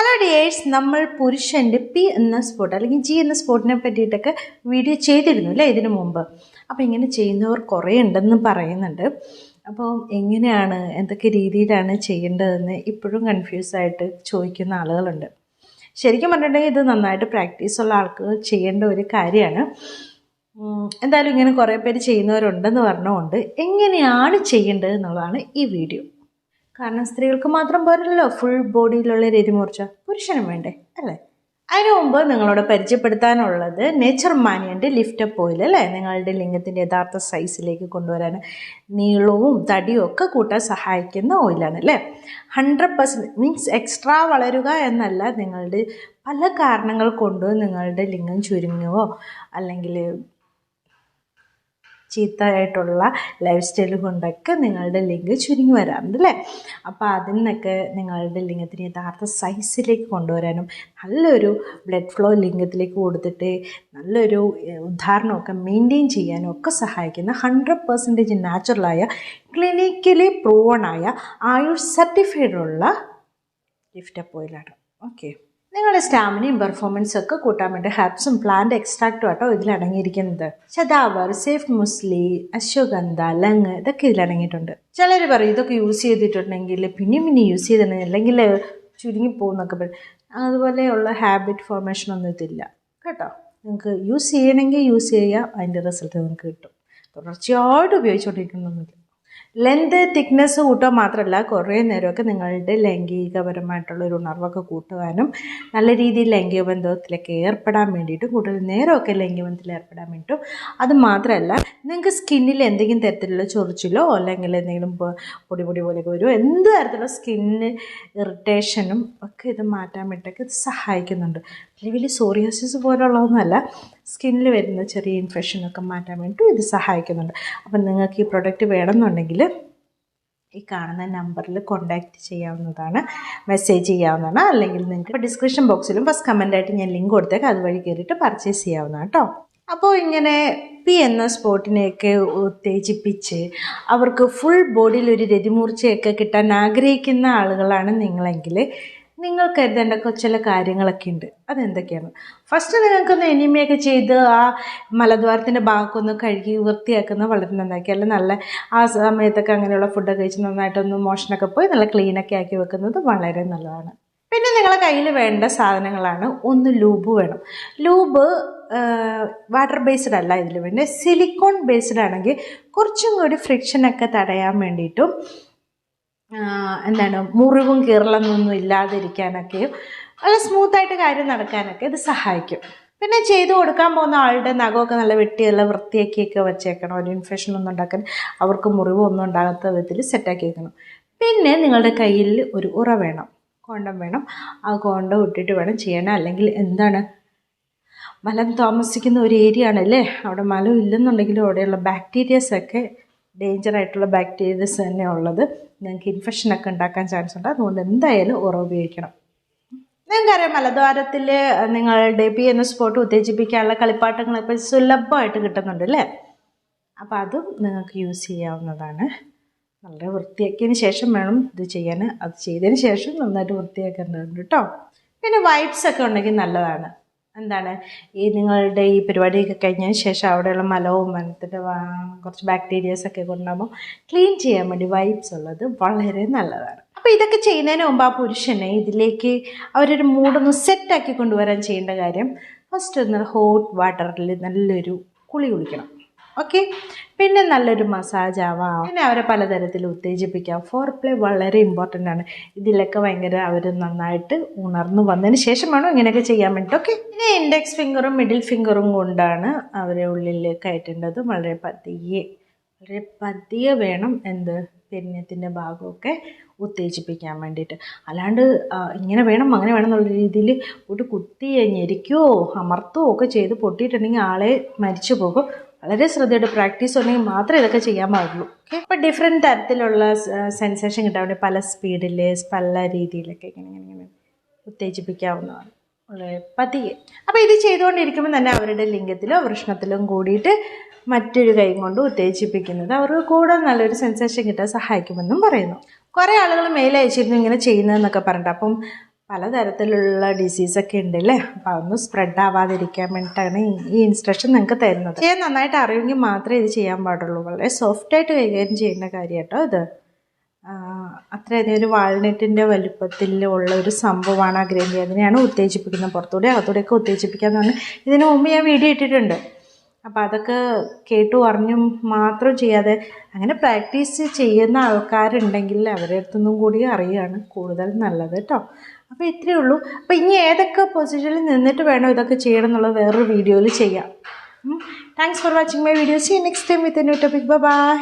Hello dears, നമ്മൾ പുരുഷൻ്റെ P എന്ന സ്പോട്ട് അല്ലെങ്കിൽ ജി എന്ന സ്പോട്ടിനെ പറ്റിയിട്ടൊക്കെ വീഡിയോ ചെയ്തിരുന്നു അല്ലേ ഇതിനു മുമ്പ്. അപ്പോൾ ഇങ്ങനെ ചെയ്യുന്നവർ കുറേ ഉണ്ടെന്ന് പറയുന്നുണ്ട്. അപ്പോൾ എങ്ങനെയാണ്, എന്തൊക്കെ രീതിയിലാണ് ചെയ്യേണ്ടതെന്ന് ഇപ്പോഴും കൺഫ്യൂസായിട്ട് ചോദിക്കുന്ന ആളുകളുണ്ട്. ശരിക്കും പറഞ്ഞിട്ടുണ്ടെങ്കിൽ ഇത് നന്നായിട്ട് പ്രാക്ടീസുള്ള ആൾക്ക് ചെയ്യേണ്ട ഒരു കാര്യമാണ്. എന്തായാലും ഇങ്ങനെ കുറേ പേര് ചെയ്യുന്നവരുണ്ടെന്ന് പറഞ്ഞുകൊണ്ട് എങ്ങനെയാണ് ചെയ്യേണ്ടത് എന്നുള്ളതാണ് ഈ വീഡിയോ. കാരണം സ്ത്രീകൾക്ക് മാത്രം പോരല്ലോ ഫുൾ ബോഡിയിലുള്ള രതിമൂർച്ച, പുരുഷനും വേണ്ടേ അല്ലേ? അതിനു മുമ്പ് നിങ്ങളോട് പരിചയപ്പെടുത്താനുള്ളത് നേച്ചർ മാനിയൻ്റെ ലിഫ്റ്റപ്പ് ഓയിൽ അല്ലേ. നിങ്ങളുടെ ലിംഗത്തിൻ്റെ യഥാർത്ഥ സൈസിലേക്ക് കൊണ്ടുവരാൻ നീളവും തടിയും ഒക്കെ കൂട്ടാൻ സഹായിക്കുന്ന ഓയിലാണ് അല്ലേ. 100% മീൻസ് എക്സ്ട്രാ വളരുക എന്നല്ല, നിങ്ങളുടെ പല കാരണങ്ങൾ കൊണ്ട് നിങ്ങളുടെ ലിംഗം ചുരുങ്ങുകയോ അല്ലെങ്കിൽ ചീത്തയായിട്ടുള്ള ലൈഫ് സ്റ്റൈൽ കൊണ്ടൊക്കെ നിങ്ങളുടെ ലിംഗം ചുരുങ്ങി വരാറുണ്ട് അല്ലേ. അപ്പോൾ അതിനൊക്കെ നിങ്ങളുടെ ലിംഗത്തിന് യഥാർത്ഥ സൈസിലേക്ക് കൊണ്ടുവരാനും നല്ലൊരു ബ്ലഡ് ഫ്ലോ ലിംഗത്തിലേക്ക് കൊടുത്തിട്ട് നല്ലൊരു ഉദാഹരണമൊക്കെ മെയിൻറ്റെയിൻ ചെയ്യാനും ഒക്കെ സഹായിക്കുന്ന 100% നാച്ചുറലായ ക്ലിനിക്കലി പ്രൂവണായ ആയുഷ് സർട്ടിഫൈഡുള്ള ലിഫ്റ്റപ്പ് ഓയിലാണ്. ഓക്കെ, നിങ്ങളുടെ സ്റ്റാമിനയും പെർഫോമൻസും ഒക്കെ കൂട്ടാൻ വേണ്ടി ഹെർബ്സും പ്ലാന്റ് എക്സ്ട്രാക്റ്റും ആട്ടോ ഇതിലടങ്ങിയിരിക്കുന്നത്. ശതാവർ, സേഫ് മുസ്ലി, അശ്വഗന്ധ, ലങ് ഇതൊക്കെ ഇതിലടങ്ങിയിട്ടുണ്ട്. ചിലർ പറയും ഇതൊക്കെ യൂസ് ചെയ്തിട്ടുണ്ടെങ്കിൽ പിന്നെ യൂസ് ചെയ്തിട്ടുണ്ടെങ്കിൽ അല്ലെങ്കിൽ ചുരുങ്ങിപ്പോകുന്നൊക്കെ പറയും. അതുപോലെയുള്ള ഹാബിറ്റ് ഫോർമേഷൻ ഒന്നും ഇതില്ല കേട്ടോ. നിങ്ങൾക്ക് യൂസ് ചെയ്യണമെങ്കിൽ യൂസ് ചെയ്യുക, അതിൻ്റെ റിസൾട്ട് നിങ്ങൾക്ക് കിട്ടും. തുടർച്ചയായിട്ട് ഉപയോഗിച്ചുകൊണ്ടിരിക്കുന്നൊന്നുമില്ല. ലെന്ത് തിക്നെസ് കൂട്ടുക മാത്രമല്ല, കുറേ നേരമൊക്കെ നിങ്ങളുടെ ലൈംഗികപരമായിട്ടുള്ളൊരു ഉണർവൊക്കെ കൂട്ടുവാനും നല്ല രീതിയിൽ ലൈംഗിക ബന്ധത്തിലൊക്കെ ഏർപ്പെടാൻ വേണ്ടിയിട്ടും കൂടുതൽ നേരമൊക്കെ ലൈംഗിക ബന്ധത്തിൽ ഏർപ്പെടാൻ വേണ്ടിയിട്ടും. അത് മാത്രമല്ല, നിങ്ങൾക്ക് സ്കിന്നിൽ എന്തെങ്കിലും തരത്തിലുള്ള ചൊറിച്ചിലോ അല്ലെങ്കിൽ എന്തെങ്കിലും പൊടി പോലെയൊക്കെ വരുമോ, എന്ത് തരത്തിലുള്ള സ്കിന്നിന് ഇറിറ്റേഷനും ഒക്കെ ഇത് മാറ്റാൻ വേണ്ടിയിട്ടൊക്കെ ഇത് സഹായിക്കുന്നുണ്ട്. വലിയ സോറിയാസിസ് പോലുള്ളതൊന്നുമല്ല, സ്കിന്നിൽ വരുന്ന ചെറിയ ഇൻഫെക്ഷനൊക്കെ മാറ്റാൻ വേണ്ടിയിട്ടും ഇത് സഹായിക്കുന്നുണ്ട്. അപ്പം നിങ്ങൾക്ക് ഈ പ്രൊഡക്റ്റ് വേണമെന്നുണ്ടെങ്കിൽ ഈ കാണുന്ന നമ്പറിൽ കോൺടാക്റ്റ് ചെയ്യാവുന്നതാണ്, മെസ്സേജ് ചെയ്യാവുന്നതാണ്. അല്ലെങ്കിൽ നിങ്ങൾക്ക് ഇപ്പോൾ ഡിസ്ക്രിപ്ഷൻ ബോക്സിലും ഫസ്റ്റ് കമൻ്റായിട്ട് ഞാൻ ലിങ്ക് കൊടുത്തേക്ക്, അതുവഴി കയറിയിട്ട് പർച്ചേസ് ചെയ്യാവുന്നതാണ് കേട്ടോ. അപ്പോൾ ഇങ്ങനെ പി എന്ന സ്പോട്ടിനെയൊക്കെ ഉത്തേജിപ്പിച്ച് അവർക്ക് ഫുൾ ബോഡിയിൽ ഒരു രതിമൂർച്ചയൊക്കെ കിട്ടാൻ ആഗ്രഹിക്കുന്ന ആളുകളാണ് നിങ്ങളെങ്കിൽ നിങ്ങൾ കരുതേണ്ട ചില കാര്യങ്ങളൊക്കെ ഉണ്ട്. അതെന്തൊക്കെയാണ്? ഫസ്റ്റ്, നിങ്ങൾക്കൊന്ന് എനിമയൊക്കെ ചെയ്ത് ആ മലദ്വാരത്തിൻ്റെ ഭാഗമൊക്കെ ഒന്ന് കഴുകി വൃത്തിയാക്കുന്ന വളരെ നന്നാക്കി, അല്ല നല്ല ആ സമയത്തൊക്കെ അങ്ങനെയുള്ള ഫുഡൊക്കെ കഴിച്ച് നന്നായിട്ടൊന്ന് മോഷനൊക്കെ പോയി നല്ല ക്ലീനൊക്കെ ആക്കി വെക്കുന്നത് വളരെ നല്ലതാണ്. പിന്നെ നിങ്ങളെ കയ്യിൽ വേണ്ട സാധനങ്ങളാണ്, ഒന്ന് ലൂബ് വേണം. ലൂബ് വാട്ടർ ബേസ്ഡ് അല്ല ഇതിൽ വേണ്ടത്, സിലിക്കോൺ ബേസ്ഡ് ആണെങ്കിൽ കുറച്ചും കൂടി ഫ്രിക്ഷനൊക്കെ തടയാൻ വേണ്ടിയിട്ടും മുറിവും കീറലൊന്നും ഇല്ലാതിരിക്കാനൊക്കെയും നല്ല സ്മൂത്തായിട്ട് കാര്യം നടക്കാനൊക്കെ ഇത് സഹായിക്കും. പിന്നെ ചെയ്തു കൊടുക്കാൻ പോകുന്ന ആളുടെ നഖമൊക്കെ നല്ല വെട്ടിയെല്ലാം വൃത്തിയാക്കിയൊക്കെ വെച്ചേക്കണം. ഒരു ഇൻഫെക്ഷനൊന്നും ഉണ്ടാക്കാൻ, അവർക്ക് മുറിവൊന്നും ഉണ്ടാകാത്ത വിധത്തിൽ സെറ്റാക്കി വെക്കണം. പിന്നെ നിങ്ങളുടെ കയ്യിൽ ഒരു ഉറ വേണം, കോണ്ടം വേണം. ആ കോണ്ടം ഇട്ടിട്ട് വേണം ചെയ്യണം. അല്ലെങ്കിൽ മലം താമസിക്കുന്ന ഒരു ഏരിയ ആണല്ലേ, അവിടെ മലം ഇല്ലെന്നുണ്ടെങ്കിലും അവിടെയുള്ള ബാക്ടീരിയസൊക്കെ ഡേഞ്ചറായിട്ടുള്ള ബാക്ടീരിയസ് തന്നെ ഉള്ളത്, നിങ്ങൾക്ക് ഇൻഫെക്ഷനൊക്കെ ഉണ്ടാക്കാൻ ചാൻസ് ഉണ്ട്. അതുകൊണ്ട് എന്തായാലും ഉറ ഉപയോഗിക്കണം. നിങ്ങൾക്കറിയാം, മലദ്വാരത്തിൽ നിങ്ങളുടെ പി എന്ന സ്പോട്ട് ഉത്തേജിപ്പിക്കാനുള്ള കളിപ്പാട്ടങ്ങൾ ഇപ്പോൾ സുലഭമായിട്ട് കിട്ടുന്നുണ്ട് അല്ലേ. അപ്പോൾ അതും നിങ്ങൾക്ക് യൂസ് ചെയ്യാവുന്നതാണ്. നല്ല വൃത്തിയാക്കിയതിന് ശേഷം വേണം ഇത് ചെയ്യാൻ. അത് ചെയ്തതിന് ശേഷം നന്നായിട്ട് വൃത്തിയാക്കേണ്ടതുണ്ട് കേട്ടോ. പിന്നെ വൈപ്സൊക്കെ ഉണ്ടെങ്കിൽ നല്ലതാണ്. ഈ നിങ്ങളുടെ ഈ പരിപാടിയൊക്കെ കഴിഞ്ഞതിന് ശേഷം അവിടെയുള്ള മലവും മലത്തിൻ്റെ കുറച്ച് ബാക്ടീരിയസൊക്കെ കൊണ്ടുണ്ടാകുമ്പോൾ ക്ലീൻ ചെയ്യാൻ വേണ്ടി വൈപ്സ് ഉള്ളത് വളരെ നല്ലതാണ്. അപ്പോൾ ഇതൊക്കെ ചെയ്യുന്നതിന് മുമ്പ് ആ പുരുഷനെ ഇതിലേക്ക് അവരൊരു മൂടൊന്ന് സെറ്റാക്കി കൊണ്ടുവരാൻ ചെയ്യേണ്ട കാര്യം, ഫസ്റ്റ് ഒന്ന് ഹോട്ട് വാട്ടറിൽ നല്ലൊരു കുളിക്കണം. ഓക്കെ, പിന്നെ നല്ലൊരു മസാജ് ആവാം. പിന്നെ അവരെ പലതരത്തിൽ ഉത്തേജിപ്പിക്കാം. ഫോർ പ്ലേ വളരെ ഇമ്പോർട്ടൻ്റ് ആണ്. ഇതിലൊക്കെ ഭയങ്കര അവർ നന്നായിട്ട് ഉണർന്നു വന്നതിന് ശേഷം വേണം ഇങ്ങനെയൊക്കെ ചെയ്യാൻ വേണ്ടിയിട്ട്. ഓക്കെ, പിന്നെ ഇൻഡെക്സ് ഫിംഗറും മിഡിൽ ഫിംഗറും കൊണ്ടാണ് അവരെ ഉള്ളിൽ കയറ്റേണ്ടത്. വളരെ പതിയെ വേണം പെരിനയത്തിൻ്റെ ഭാഗമൊക്കെ ഉത്തേജിപ്പിക്കാൻ വേണ്ടിയിട്ട്. അല്ലാണ്ട് ഇങ്ങനെ വേണം അങ്ങനെ വേണം എന്നുള്ള രീതിയിൽ ഒരു കുത്തി ഞെരിക്കുകയോ അമർത്തുകയോ ഒക്കെ ചെയ്ത് പൊട്ടിയിട്ടുണ്ടെങ്കിൽ ആളെ മരിച്ചു പോകും. വളരെ ശ്രദ്ധയോടെ പ്രാക്ടീസ് ഉണ്ടെങ്കിൽ മാത്രമേ ഇതൊക്കെ ചെയ്യാൻ പാടുള്ളൂ. ഓക്കെ, അപ്പോൾ ഡിഫറെൻറ്റ് തരത്തിലുള്ള സെൻസേഷൻ കിട്ടാൻ വേണ്ടി പല സ്പീഡിൽ പല രീതിയിലൊക്കെ ഇങ്ങനെ ഉത്തേജിപ്പിക്കാവുന്നതാണ്, വളരെ പതിയെ. അപ്പോൾ ഇത് ചെയ്തുകൊണ്ടിരിക്കുമ്പോൾ തന്നെ അവരുടെ ലിംഗത്തിലോ വൃഷ്ണത്തിലും കൂടിയിട്ട് മറ്റൊരു കൈ കൊണ്ട് ഉത്തേജിപ്പിക്കുന്നത് അവർക്ക് കൂടെ നല്ലൊരു സെൻസേഷൻ കിട്ടാൻ സഹായിക്കുമെന്നും പറയുന്നു. കുറേ ആളുകൾ മെയിൽ അയച്ചിരുന്നു ഇങ്ങനെ ചെയ്യുന്നതെന്നൊക്കെ പറഞ്ഞിട്ട്. അപ്പം പലതരത്തിലുള്ള ഡിസീസൊക്കെ ഉണ്ടല്ലേ. അപ്പോൾ അതൊന്നും സ്പ്രെഡ് ആവാതിരിക്കാൻ വേണ്ടിയിട്ടാണ് ഈ ഇൻസ്ട്രക്ഷൻ നിങ്ങൾക്ക് തരുന്നത്. ചെയ്യാൻ നന്നായിട്ട് അറിയുമെങ്കിൽ മാത്രമേ ഇത് ചെയ്യാൻ പാടുള്ളൂ. വളരെ സോഫ്റ്റായിട്ട് കൈകാര്യം ചെയ്യുന്ന കാര്യം കേട്ടോ ഇത്. അത്രയധികം ഒരു വാൾനട്ടിൻ്റെ വലുപ്പത്തിലുള്ള ഒരു സംഭവമാണ് ആ ഗ്രന്ഥി. അതിനെയാണ് ഉത്തേജിപ്പിക്കുന്നത്. പുറത്തൂടെ അകത്തൂടെയൊക്കെ ഉത്തേജിപ്പിക്കാന്ന് പറഞ്ഞാൽ ഇതിനു മുമ്പ് ഞാൻ വീഡിയോ ഇട്ടിട്ടുണ്ട്. അപ്പോൾ അതൊക്കെ കേട്ടു അറിഞ്ഞും മാത്രം ചെയ്യാതെ അങ്ങനെ പ്രാക്ടീസ് ചെയ്യുന്ന ആൾക്കാരുണ്ടെങ്കിൽ അവരുടെ അടുത്തൊന്നും കൂടി അറിയുകയാണ് കൂടുതൽ നല്ലത് കേട്ടോ. അപ്പോൾ ഇത്രയേ ഉള്ളൂ. അപ്പോൾ ഇനി ഏതൊക്കെ പൊസിഷനിൽ നിന്നിട്ട് വേണം ഇതൊക്കെ ചെയ്യണം എന്നുള്ളത് വേറൊരു വീഡിയോയിൽ ചെയ്യാം. Thanks for watching my video. See you next time with a new topic. By.